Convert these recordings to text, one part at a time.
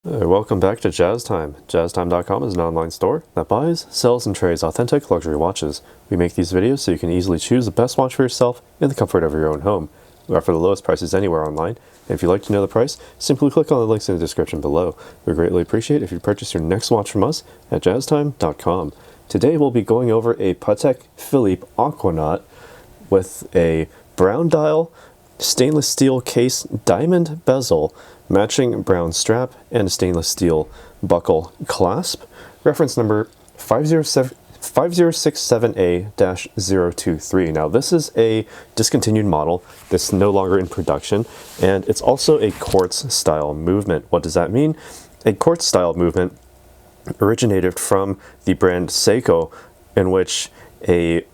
Welcome back to Jazz Time. JazzTime.com is an online store that buys, sells, and trades authentic luxury watches. We make these videos so you can easily choose the best watch for yourself in the comfort of your own home. We offer the lowest prices anywhere online, and if you'd like to know the price, simply click on the links in the description below. We greatly appreciate if you purchase your next watch from us at JazzTime.com. Today we'll be going over a Patek Philippe Aquanaut with a brown dial, stainless steel case, diamond bezel, matching brown strap, and a stainless steel buckle clasp. Reference number 5067A-023. Now this is a discontinued model. This is no longer in production, and it's also a quartz style movement. What does that mean? A quartz style movement originated from the brand Seiko, in which a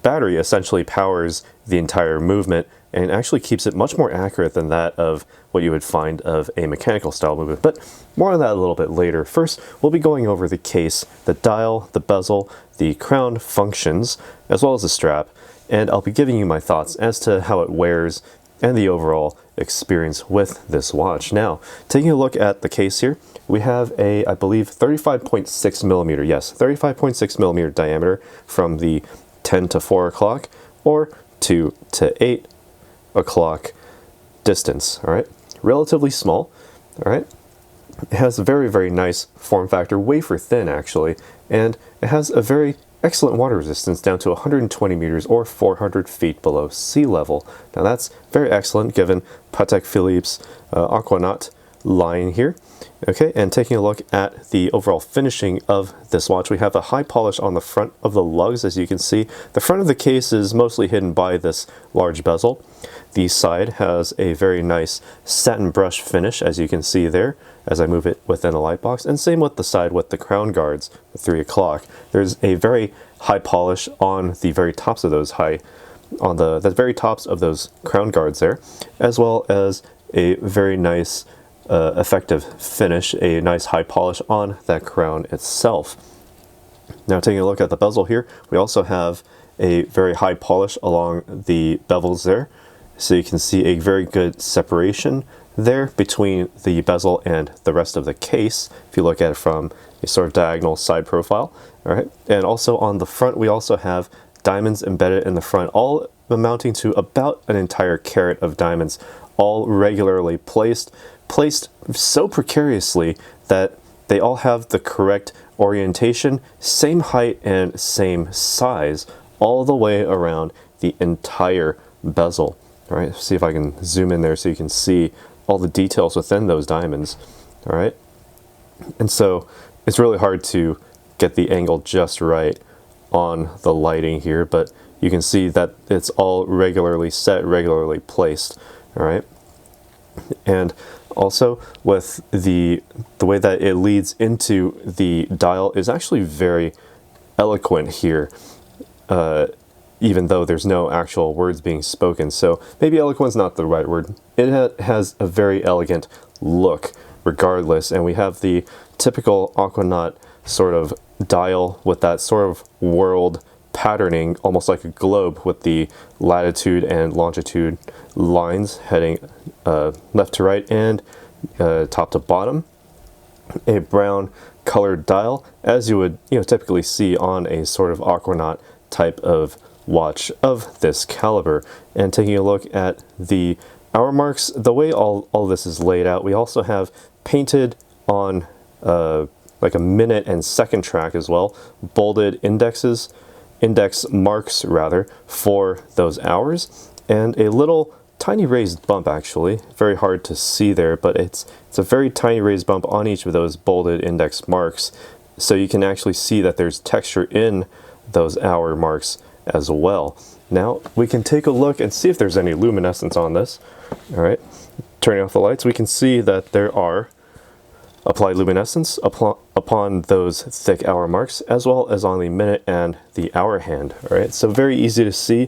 battery essentially powers the entire movement and actually keeps it much more accurate than that of what you would find of a mechanical style movement. But more on that a little bit later. First, we'll be going over the case, the dial, the bezel, the crown functions, as well as the strap, and I'll be giving you my thoughts as to how it wears and the overall experience with this watch. Now, taking a look at the case here, we have a, I believe, 35.6 millimeter, yes, 35.6 millimeter diameter from the 10 to 4 o'clock or 2 to 8 o'clock distance. All right, relatively small. All right, it has a very, very nice form factor, wafer thin actually, and it has a very excellent water resistance down to 120 meters or 400 feet below sea level. Now that's very excellent given Patek Philippe's Aquanaut line here. Okay, and taking a look at the overall finishing of this watch, we have a high polish on the front of the lugs. As you can see, the front of the case is mostly hidden by this large bezel. The side has a very nice satin brush finish, as you can see there, as I move it within the light box, and same with the side with the crown guards, the 3 o'clock. There's a very high polish on the very tops of those the very tops of those crown guards there, as well as a very nice effective finish, a nice high polish on that crown itself. Now taking a look at the bezel here, we also have a very high polish along the bevels there. So you can see a very good separation there between the bezel and the rest of the case, if you look at it from a sort of diagonal side profile. All right, and also on the front, we also have diamonds embedded in the front, all amounting to about an entire carat of diamonds, all regularly placed so precariously that they all have the correct orientation, same height and same size, all the way around the entire bezel. All right, see if I can zoom in there so you can see all the details within those diamonds. All right, and so it's really hard to get the angle just right on the lighting here, but you can see that it's all regularly set, regularly placed. All right, and also with the way that it leads into the dial is actually very eloquent here, even though there's no actual words being spoken. So maybe eloquent's not the right word. It has a very elegant look regardless, and we have the typical Aquanaut sort of dial with that sort of world patterning, almost like a globe, with the latitude and longitude lines heading left to right and top to bottom. A brown colored dial, as you would typically see on a sort of Aquanaut type of watch of this caliber. And taking a look at the hour marks, the way all this is laid out, we also have painted on like a minute and second track as well, bolded index marks rather, for those hours, and a little tiny raised bump, actually very hard to see there, but it's a very tiny raised bump on each of those bolded index marks, so you can actually see that there's texture in those hour marks as well. Now we can take a look and see if there's any luminescence on this. All right, turning off the lights, we can see that there are applied luminescence upon those thick hour marks, as well as on the minute and the hour hand. All right, so very easy to see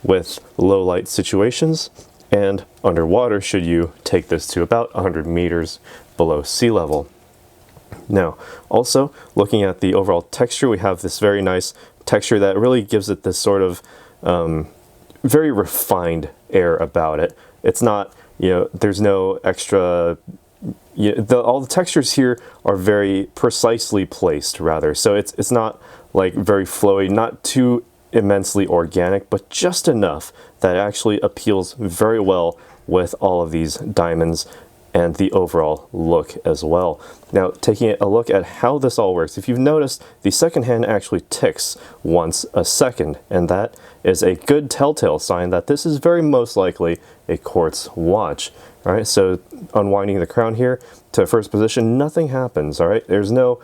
with low light situations and underwater should you take this to about 100 meters below sea level. Now, also looking at the overall texture, we have this very nice texture that really gives it this sort of very refined air about it. It's not, there's no extra all the textures here are very precisely placed, rather. So it's not like very flowy, not too immensely organic, but just enough that actually appeals very well with all of these diamonds and the overall look as well. Now, taking a look at how this all works, if you've noticed, the second hand actually ticks once a second, and that is a good telltale sign that this is very most likely a quartz watch. All right, so unwinding the crown here to first position, nothing happens. All right, there's no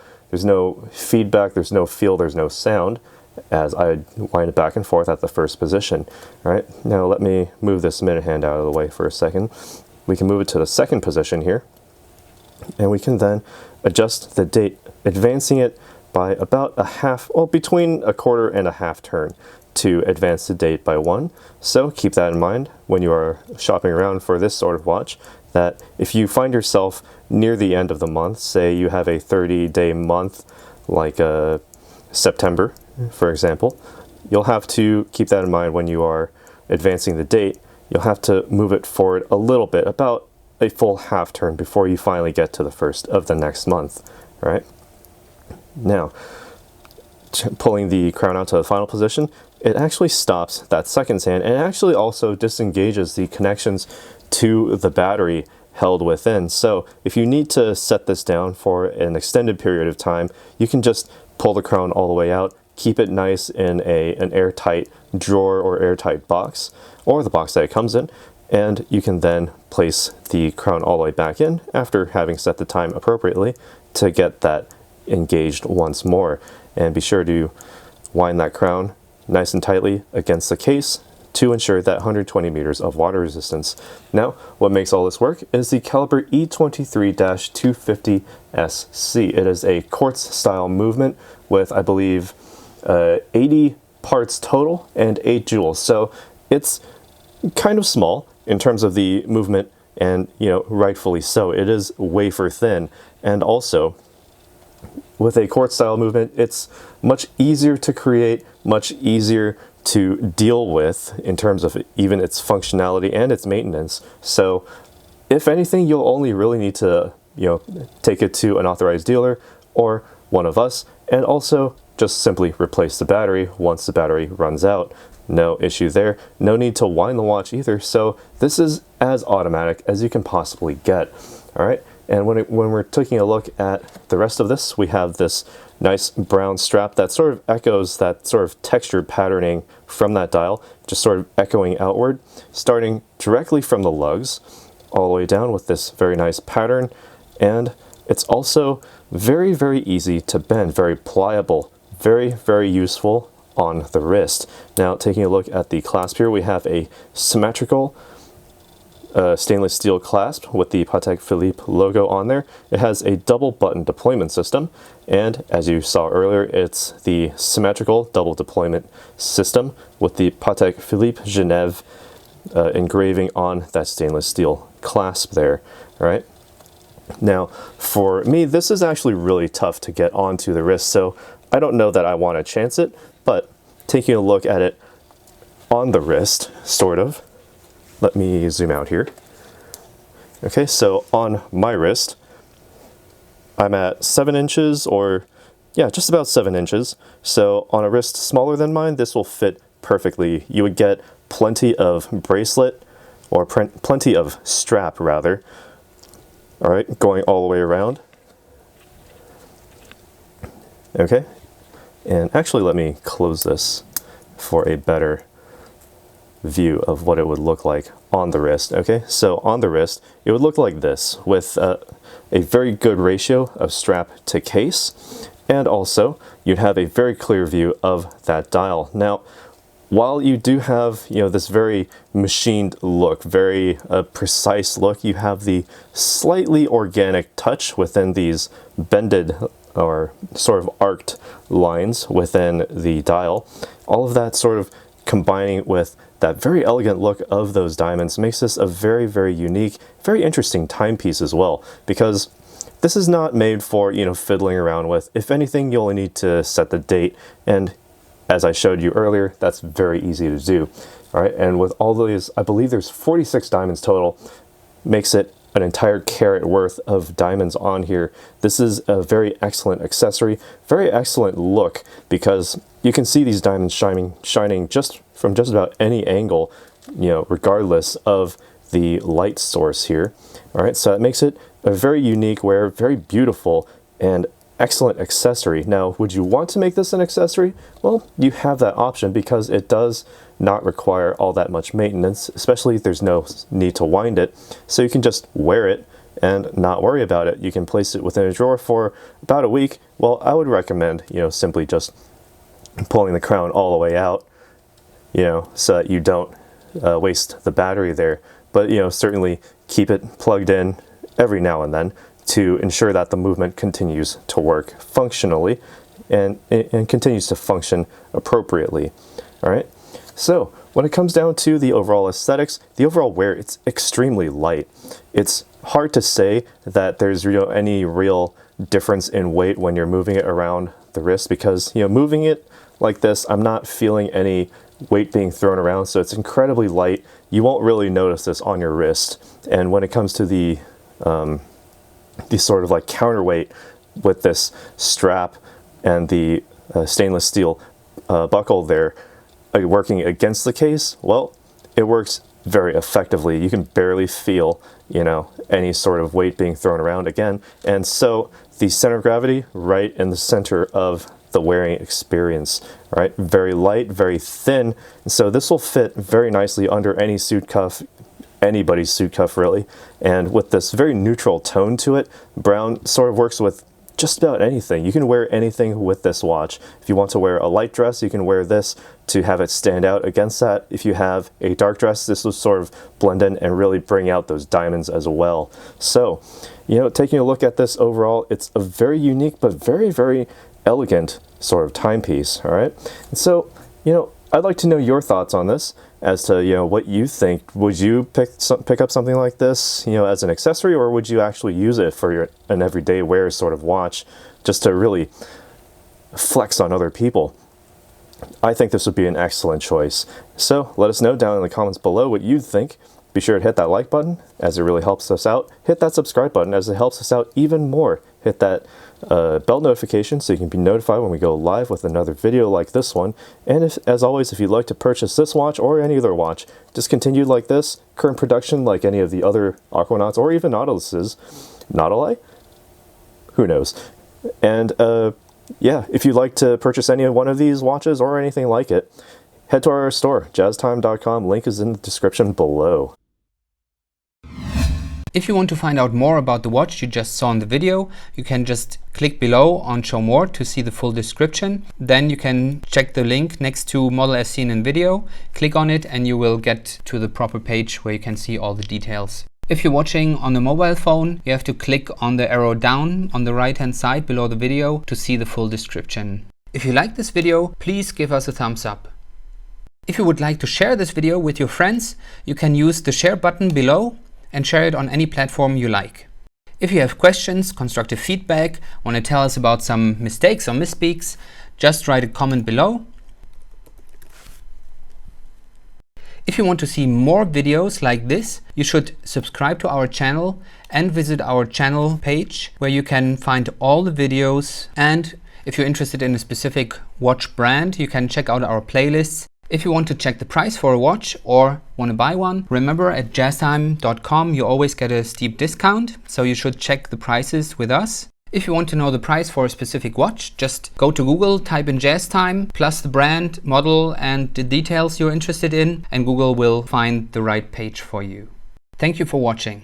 feedback, there's no feel, there's no sound as I wind it back and forth at the first position. All right, now let me move this minute hand out of the way for a second. We can move it to the second position here, and we can then adjust the date, advancing it by about a half, well, between a quarter and a half turn to advance the date by 1. So keep that in mind when you are shopping around for this sort of watch, that if you find yourself near the end of the month, say you have a 30-day month like September, for example, you'll have to keep that in mind when you are advancing the date. You'll have to move it forward a little bit, about a full half turn before you finally get to the first of the next month, right? Now, pulling the crown out to the final position, it actually stops that second sand, and it actually also disengages the connections to the battery held within. So if you need to set this down for an extended period of time, you can just pull the crown all the way out, keep it nice in an airtight drawer or airtight box, or the box that it comes in, and you can then place the crown all the way back in after having set the time appropriately to get that engaged once more. And be sure to wind that crown nice and tightly against the case to ensure that 120 meters of water resistance. Now, what makes all this work is the caliber E23-250SC. It is a quartz style movement with, I believe, 80 parts total and 8 jewels. So it's kind of small in terms of the movement, and rightfully so. It is wafer thin, and also with a quartz style movement, it's much easier to create, much easier to deal with in terms of even its functionality and its maintenance. So if anything, you'll only really need to take it to an authorized dealer or one of us, and also just simply replace the battery once the battery runs out. No issue there. No need to wind the watch either. So this is as automatic as you can possibly get. All right. And when we're taking a look at the rest of this, we have this nice brown strap that sort of echoes that sort of textured patterning from that dial, just sort of echoing outward, starting directly from the lugs all the way down with this very nice pattern. And it's also very, very easy to bend, very pliable, very, very useful on the wrist. Now, taking a look at the clasp here, we have a symmetrical stainless steel clasp with the Patek Philippe logo on there. It has a double button deployment system, and as you saw earlier, it's the symmetrical double deployment system with the Patek Philippe Genève engraving on that stainless steel clasp there. All right. Now, for me, this is actually really tough to get onto the wrist, so I don't know that I want to chance it, but taking a look at it on the wrist, sort of. Let me zoom out here. Okay, so on my wrist, I'm at 7 inches, or yeah, just about 7 inches. So on a wrist smaller than mine, this will fit perfectly. You would get plenty of bracelet, or plenty of strap rather. All right, going all the way around. Okay, and actually let me close this for a better view of what it would look like on the wrist. Okay, so on the wrist, it would look like this with a very good ratio of strap to case, and also you'd have a very clear view of that dial. Now, while you do have this very machined look, very precise look, you have the slightly organic touch within these bended or sort of arced lines within the dial. All of that sort of combining with that very elegant look of those diamonds makes this a very, very unique, very interesting timepiece as well, because this is not made for, fiddling around with. If anything, you only need to set the date, and as I showed you earlier, that's very easy to do. All right, and with all these, I believe there's 46 diamonds total, makes it an entire carat worth of diamonds on here. This is a very excellent accessory, very excellent look, because you can see these diamonds shining just from just about any angle, you know, regardless of the light source here. All right, so that makes it a very unique wear, very beautiful, and excellent accessory. Now, would you want to make this an accessory? Well, you have that option because it does not require all that much maintenance, especially if there's no need to wind it. So you can just wear it and not worry about it. You can place it within a drawer for about a week. Well, I would recommend, you know, simply just pulling the crown all the way out, you know, so that you don't waste the battery there. But, you know, certainly keep it plugged in every now and then to ensure that the movement continues to work functionally and continues to function appropriately. All right. So when it comes down to the overall aesthetics, the overall wear, it's extremely light. It's hard to say that there's, you know, any real difference in weight when you're moving it around the wrist, because, you know, moving it like this, I'm not feeling any weight being thrown around, so it's incredibly light. You won't really notice this on your wrist. And when it comes to the sort of like counterweight with this strap and the stainless steel buckle there working against the case, well, it works very effectively. You can barely feel, you know, any sort of weight being thrown around again. And so the center of gravity right in the center of the wearing experience, right? Very light, very thin. And so this will fit very nicely under any suit cuff, anybody's suit cuff really. And with this very neutral tone to it, brown sort of works with just about anything. You can wear anything with this watch. If you want to wear a light dress, you can wear this to have it stand out against that. If you have a dark dress, this will sort of blend in and really bring out those diamonds as well. So, you know, taking a look at this overall, it's a very unique but very, very elegant sort of timepiece. All right. And so, you know, I'd like to know your thoughts on this as to, you know, what you think. Would you pick up something like this, you know, as an accessory, or would you actually use it for an everyday wear sort of watch just to really flex on other people? I think this would be an excellent choice. So let us know down in the comments below what you think. Be sure to hit that like button as it really helps us out. Hit that subscribe button as it helps us out even more. Hit that bell notification so you can be notified when we go live with another video like this one. And as always, if you'd like to purchase this watch or any other watch, discontinued like this, current production like any of the other Aquanauts or even Nautiluses, Nautili? Who knows? And yeah, if you'd like to purchase any one of these watches or anything like it, head to our store, jazztime.com. Link is in the description below. If you want to find out more about the watch you just saw in the video, you can just click below on Show More to see the full description. Then you can check the link next to model as seen in video, click on it, and you will get to the proper page where you can see all the details. If you're watching on a mobile phone, you have to click on the arrow down on the right hand side below the video to see the full description. If you like this video, please give us a thumbs up. If you would like to share this video with your friends, you can use the share button below and share it on any platform you like. If you have questions, constructive feedback, want to tell us about some mistakes or misspeaks, just write a comment below. If you want to see more videos like this, you should subscribe to our channel and visit our channel page where you can find all the videos. And if you're interested in a specific watch brand, you can check out our playlists. If you want to check the price for a watch or want to buy one, remember at jazztime.com you always get a steep discount, so you should check the prices with us. If you want to know the price for a specific watch, just go to Google, type in JazzTime, plus the brand, model, and the details you're interested in, and Google will find the right page for you. Thank you for watching.